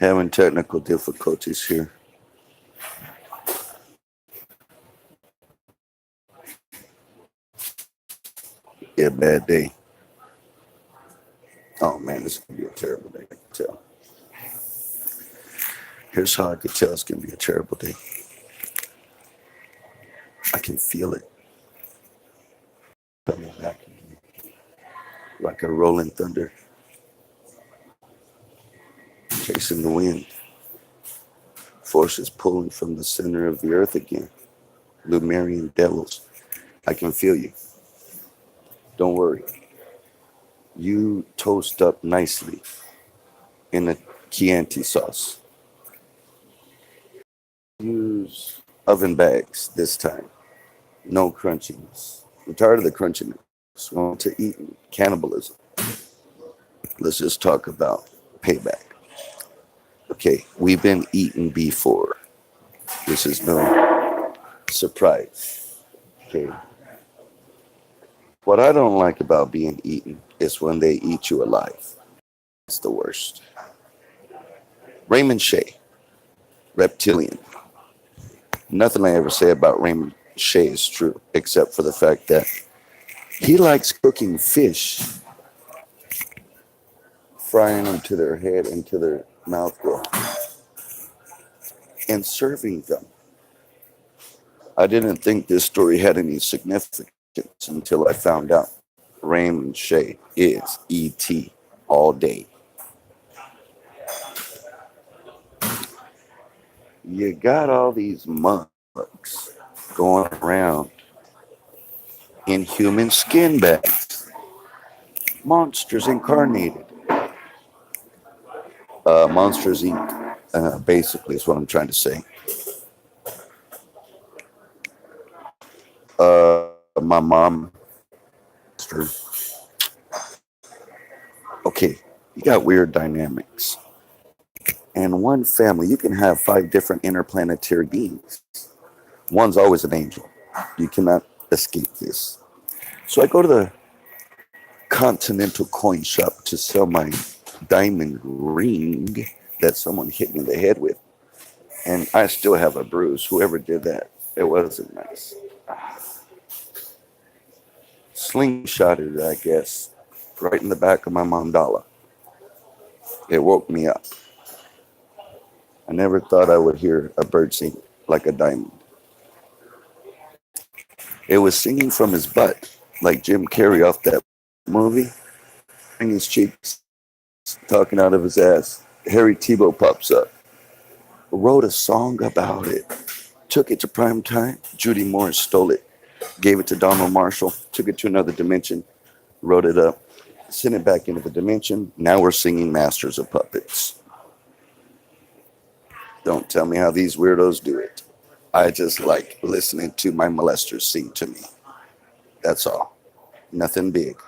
Having technical difficulties here. Yeah, bad day. Oh man, this is gonna be a terrible day. I can tell. Here's how I could tell it's gonna be a terrible day. I can feel it coming back again, like a rolling thunder, chasing the wind. Forces pulling from the center of the earth again. Lumerian devils. I can feel you. Don't worry. You toast up nicely in a Chianti sauce. Use oven bags this time. No crunchiness. I'm tired of the crunchiness. I want to eat cannibalism. Let's just talk about payback. Okay, we've been eaten before. This is no surprise. Okay. What I don't like about being eaten is when they eat you alive. It's the worst. Raymond Shea, reptilian. Nothing I ever say about Raymond Shea is true, except for the fact that he likes cooking fish, frying them to their head and to their mouth roll, and serving them. I didn't think this story had any significance until I found out Raymond Shea is E.T. all day. You got all these mugs going around in human skin bags, monsters incarnated. Monsters eat, basically, is what I'm trying to say. My mom, okay, you got weird dynamics. And one family, you can have 5 different interplanetary beings. One's always an angel. You cannot escape this. So I go to the Continental coin shop to sell my diamond ring that someone hit me in the head with. And I still have a bruise. Whoever did that, it wasn't nice. Slingshotted it, I guess, right in the back of my mandala. It woke me up. I never thought I would hear a bird sing like a diamond. It was singing from his butt, like Jim Carrey off that movie, in his cheeks, talking out of his ass. Harry Tebow pops up, wrote a song about it, took it to prime time. Judy Morris stole it, gave it to Donald Marshall, took it to another dimension, wrote it up, sent it back into the dimension. Now we're singing Masters of Puppets. Don't tell me how these weirdos do it. I just like listening to my molesters sing to me. That's all. Nothing big.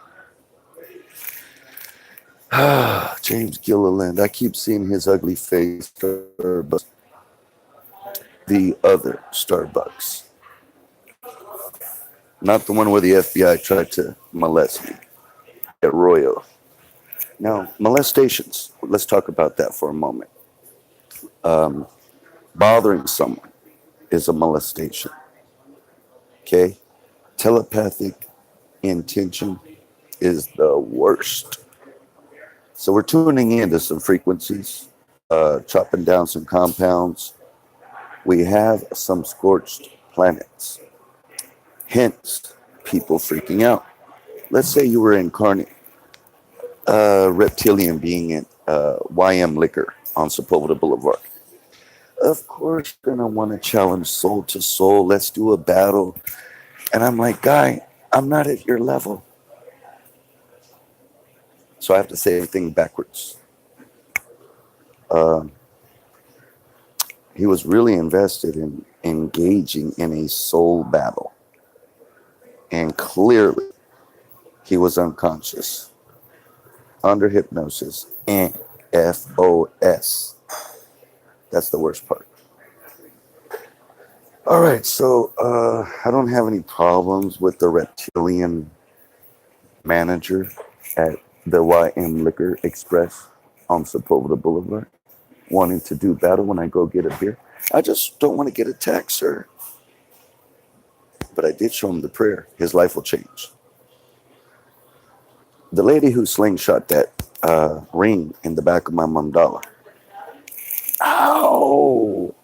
James Gilliland. I keep seeing his ugly face. Starbucks. The other Starbucks. Not the one where the FBI tried to molest me at Royal. Now, molestations. Let's talk about that for a moment. Bothering someone is a molestation. Okay? Telepathic intention is the worst. So we're tuning into some frequencies, chopping down some compounds. We have some scorched planets. Hence, people freaking out. Let's say you were incarnate, reptilian being at YM Liquor on Sepulveda Boulevard. Of course, you're going to want to challenge soul to soul. Let's do a battle. And I'm like, guy, I'm not at your level. So I have to say everything backwards. He was really invested in engaging in a soul battle. And clearly, he was unconscious, under hypnosis, and FOS. That's the worst part. All right, so I don't have any problems with the reptilian manager at the YM Liquor Express on Sepulveda Boulevard. wanting to do battle when I go get a beer. I just don't want to get attacked, sir. But I did show him the prayer. His life will change. The lady who slingshot that ring in the back of my mandala. Ow!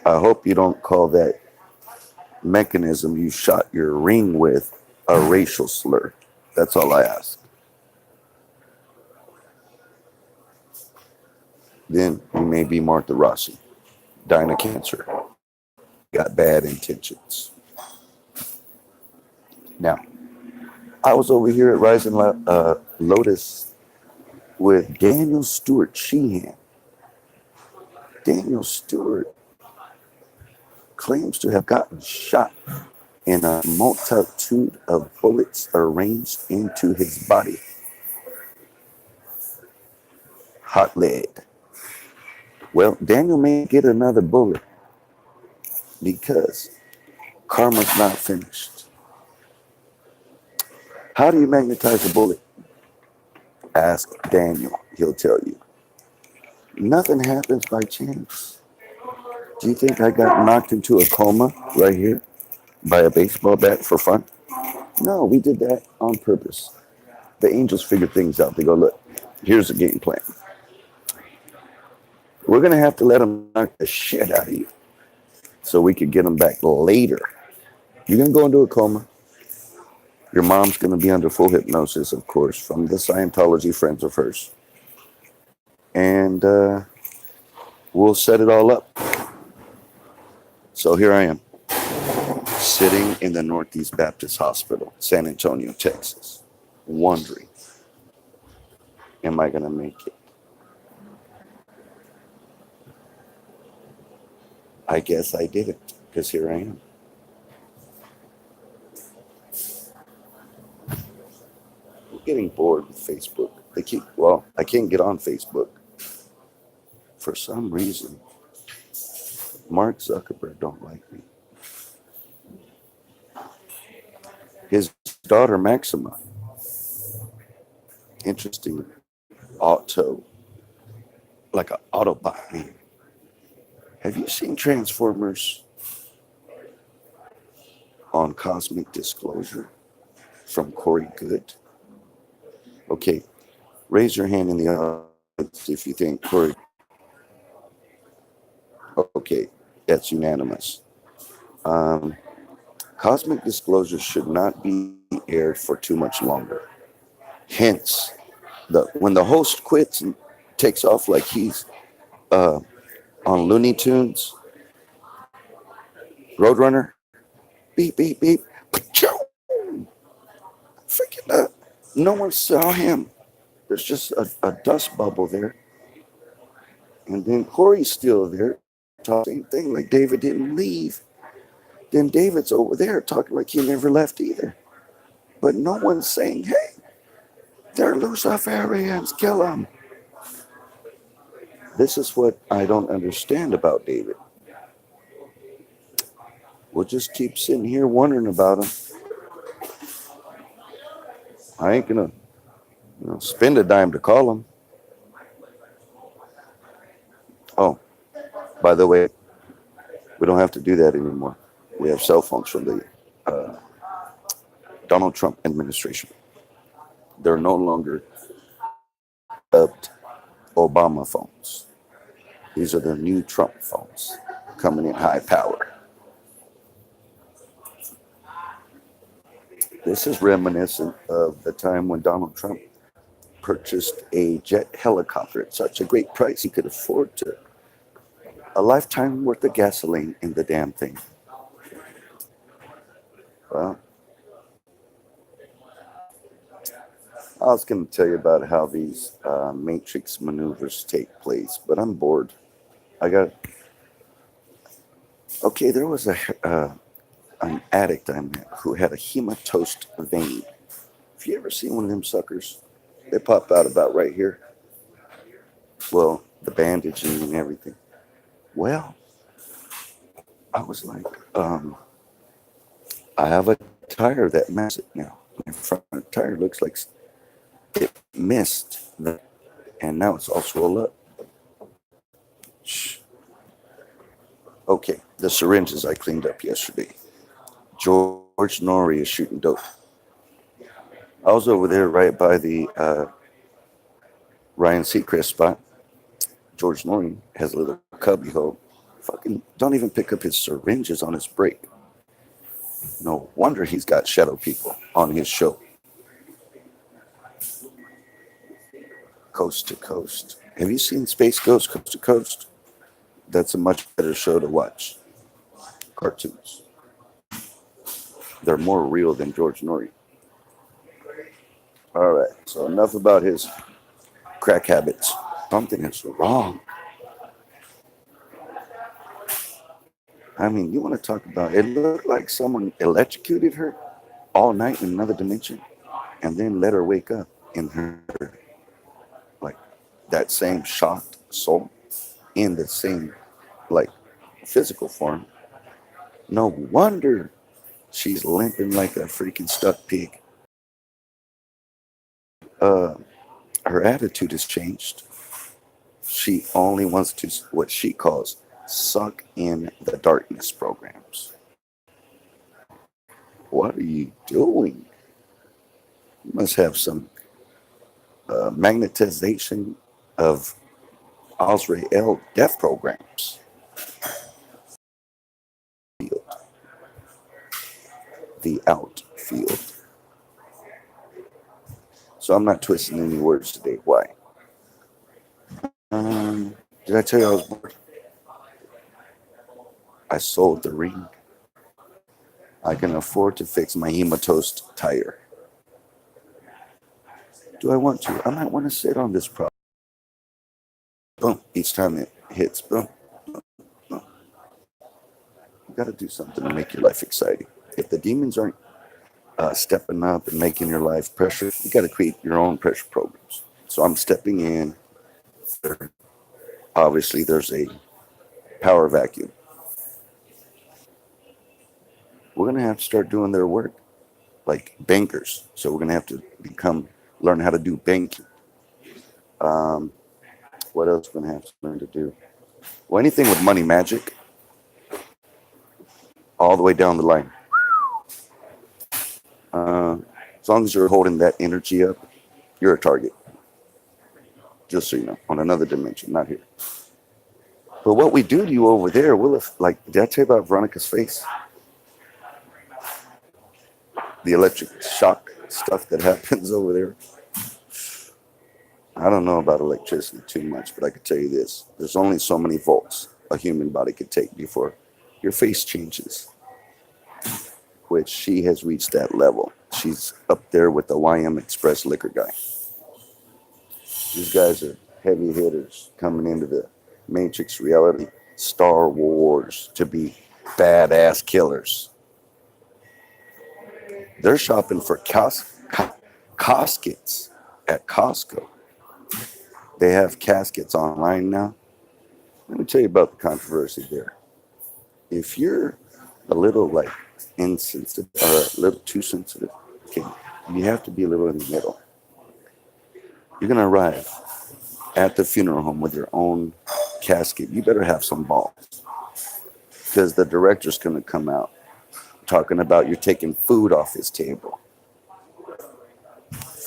I hope you don't call that mechanism you shot your ring with a racial slur. That's all I ask. Then you may be Martha Rossi, dying of cancer. Got bad intentions. Now, I was over here at Rising Lotus with Daniel Stewart Sheehan. Daniel Stewart claims to have gotten shot in a multitude of bullets arranged into his body. Hot lead. Well, Daniel may get another bullet because karma's not finished. How do you magnetize a bullet? Ask Daniel. He'll tell you. Nothing happens by chance. Do you think I got knocked into a coma right here by a baseball bat for fun? No, we did that on purpose. The angels figure things out. They go, look, here's a game plan. We're going to have to let them knock the shit out of you so we could get them back later. You're going to go into a coma. Your mom's going to be under full hypnosis, of course, from the Scientology friends of hers. And we'll set it all up. So here I am, sitting in the Northeast Baptist Hospital, San Antonio, Texas, wondering, am I going to make it? I guess I didn't, because here I am. I'm getting bored with Facebook. I can't get on Facebook. For some reason, Mark Zuckerberg don't like me. His daughter Maxima, interesting, like an Autobot man. Have you seen Transformers on Cosmic Disclosure from Corey Good? Okay, raise your hand in the audience if you think Corey. Okay, that's unanimous. Cosmic Disclosure should not be aired for too much longer. Hence, when the host quits and takes off like he's on Looney Tunes, Roadrunner, beep, beep, beep, freaking up. No one saw him. There's just a dust bubble there. And then Corey's still there, talking same thing, like David didn't leave. Then David's over there talking like he never left either. But no one's saying, hey, they're Luciferians, kill them. This is what I don't understand about David. We'll just keep sitting here wondering about him. I ain't gonna spend a dime to call him. Oh, by the way, we don't have to do that anymore. We have cell phones from the Donald Trump administration. They're no longer dubbed Obama phones. These are the new Trump phones coming in high power. This is reminiscent of the time when Donald Trump purchased a jet helicopter at such a great price he could afford a lifetime worth of gasoline in the damn thing. Well, I was going to tell you about how these matrix maneuvers take place, but I'm bored. There was an addict I met who had a hematose vein. Have you ever seen one of them suckers? They pop out about right here. Well, the bandaging and everything. Well, I was like, I have a tire that matches it now. My front tire looks like it missed, and now it's all swollen up. Shh. Okay, the syringes I cleaned up yesterday. George Norrie is shooting dope. I was over there right by the Ryan Seacrest spot. George Norrie has a little cubby hole. Fucking don't even pick up his syringes on his break. No wonder he's got shadow people on his show. Coast to Coast. Have you seen Space Ghost Coast to Coast? That's a much better show to watch. Cartoons. They're more real than George Norrie. All right, so enough about his crack habits. Something is wrong. I mean, you want to talk about it looked like someone electrocuted her all night in another dimension and then let her wake up in her, like, that same shocked soul in the same, like, physical form. No wonder she's limping like a freaking stuck pig. Uh, Her attitude has changed. She only wants to, what she calls, suck in the darkness programs. What are you doing? You must have some magnetization of Azrael death programs. The outfield. So I'm not twisting any words today. Why? Did I tell you I was bored? I sold the ring. I can afford to fix my hematose tire. Do I want to? I might want to sit on this problem. Boom. Each time it hits, boom. Boom. You got to do something to make your life exciting. If the demons aren't stepping up and making your life pressure, you got to create your own pressure programs. So I'm stepping in. Obviously, there's a power vacuum. We're going to have to start doing their work like bankers. So we're going to have to learn how to do banking. What else we're going to have to learn to do? Well, anything with money magic, all the way down the line. As long as you're holding that energy up, you're a target. Just so you know, on another dimension, not here. But what we do to you over there, did I tell you about Veronica's face? The electric shock stuff that happens over there. I don't know about electricity too much, but I could tell you this. There's only so many volts a human body could take before your face changes, which she has reached that level. She's up there with the YM Express liquor guy. These guys are heavy hitters coming into the Matrix reality, Star Wars, to be badass killers. They're shopping for caskets at Costco. They have caskets online now. Let me tell you about the controversy there. If you're a little insensitive or a little too sensitive, okay, you have to be a little in the middle. You're going to arrive at the funeral home with your own casket. You better have some balls, because the director's going to come out talking about you're taking food off his table.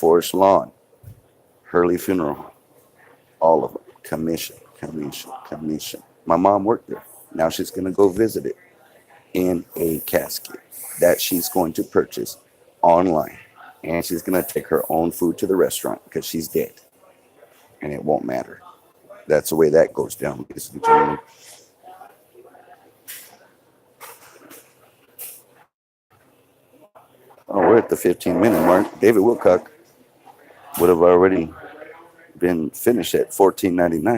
Forest Lawn, Hurley Funeral Home, all of them. Commission. My mom worked there. Now she's going to go visit it in a casket that she's going to purchase online. And she's going to take her own food to the restaurant because she's dead. And it won't matter. That's the way that goes down, ladies and gentlemen. Oh, we're at the 15-minute mark. David Wilcock would have already been finished at $14.99.